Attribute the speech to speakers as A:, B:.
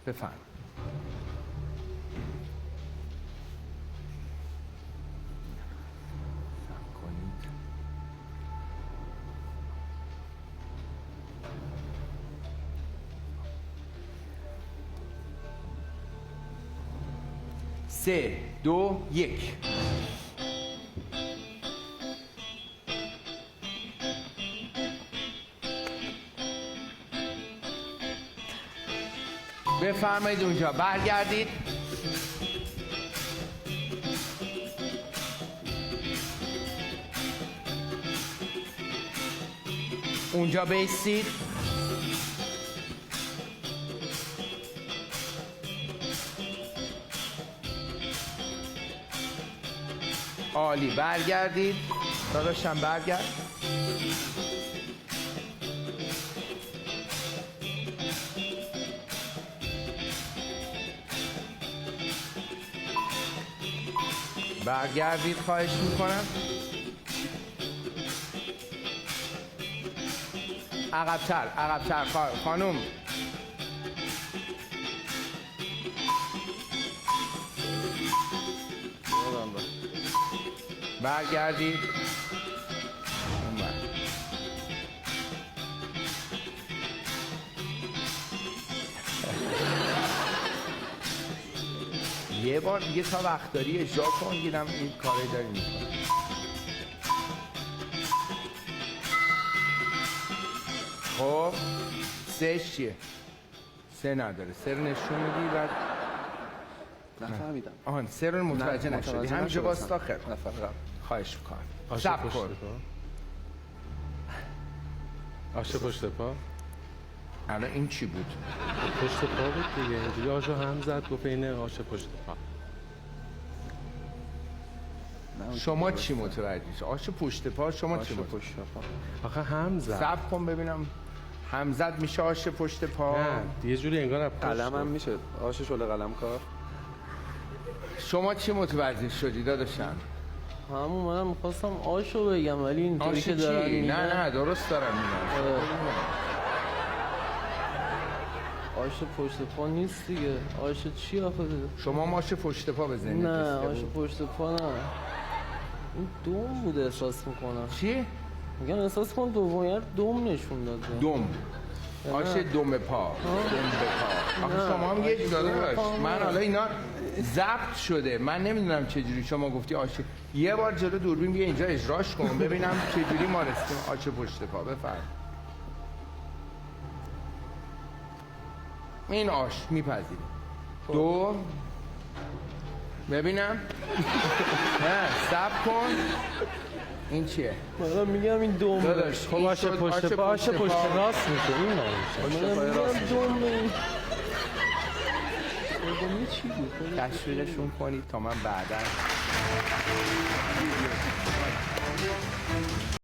A: بفرم. کنید 3 2 1. بفرمایید اونجا برگردید. اونجا بیستید. عالی، برگردید. داداشم برگرد. برگردید خواهش میکنم. عقب‌تر خانم. برگردید. یه بار دیگه تا وقت داری اجرا کن، دیدم این کاره داری میکنی. خب سه چیه؟ سه نداره. سه رو نشون میدی بعد
B: نفهمیدم.
A: آهان سه رو متوجه نشدی. همینجا واستا. خیر
B: نفهمیدم.
A: خواهش میکنم.
C: آش
A: صبر
C: پشت
A: کن.
C: پا. آش پشت پا.
A: الان این چی بود؟
C: پشت پا بود دیگه. اینجوری آشو هم زد گفت اینه آش پشت پا.
A: شما چی متوجه شد؟ آش پشت پا شما چی متوجه؟
B: پشت پا.
C: آخه هم زد.
A: صبر کن ببینم. همزد میشه آش پشت پا؟
C: نه یه جوری انگار از پشت.
B: قلم هم میشه. آش شله قلم کار.
A: شما چی متوجه شدی داداشم؟
D: همون منم میخواستم آشو بگم ولی اینطوری
A: آش
D: که دارن
A: چی؟
D: میگن
A: نه درست دارم میگم.
D: آش پشت پا نیست دیگه. آش چی آخه؟
A: شما ماش پشت پا بزنید.
D: نه آش پشت پا نه. این دوم بوده احساس میکنم.
A: چی؟
D: میگم احساس کنم دومیت دوم نشون داده.
A: دم. آش دم پا. دم پا. آخه شما هم یک داده داشت. من حالا اینا ضبط شده. من نمیدونم چجوری شما گفتی آش. یه بار جلو دوربین بیا اینجا اجراش کن ببینم چجوری ما رسیدیم آش پشت پا. بفرم. این آش میپذیریم. دو ببینم. نه صبر کن. این چیه؟
D: من میگم این دوم.
A: داداش
C: خب آش پشت پا آش پشت راست میشه. این نمیشه.
D: من میگم دوم. دومی چی بود؟
A: تشویقشون کنید تا من بعدا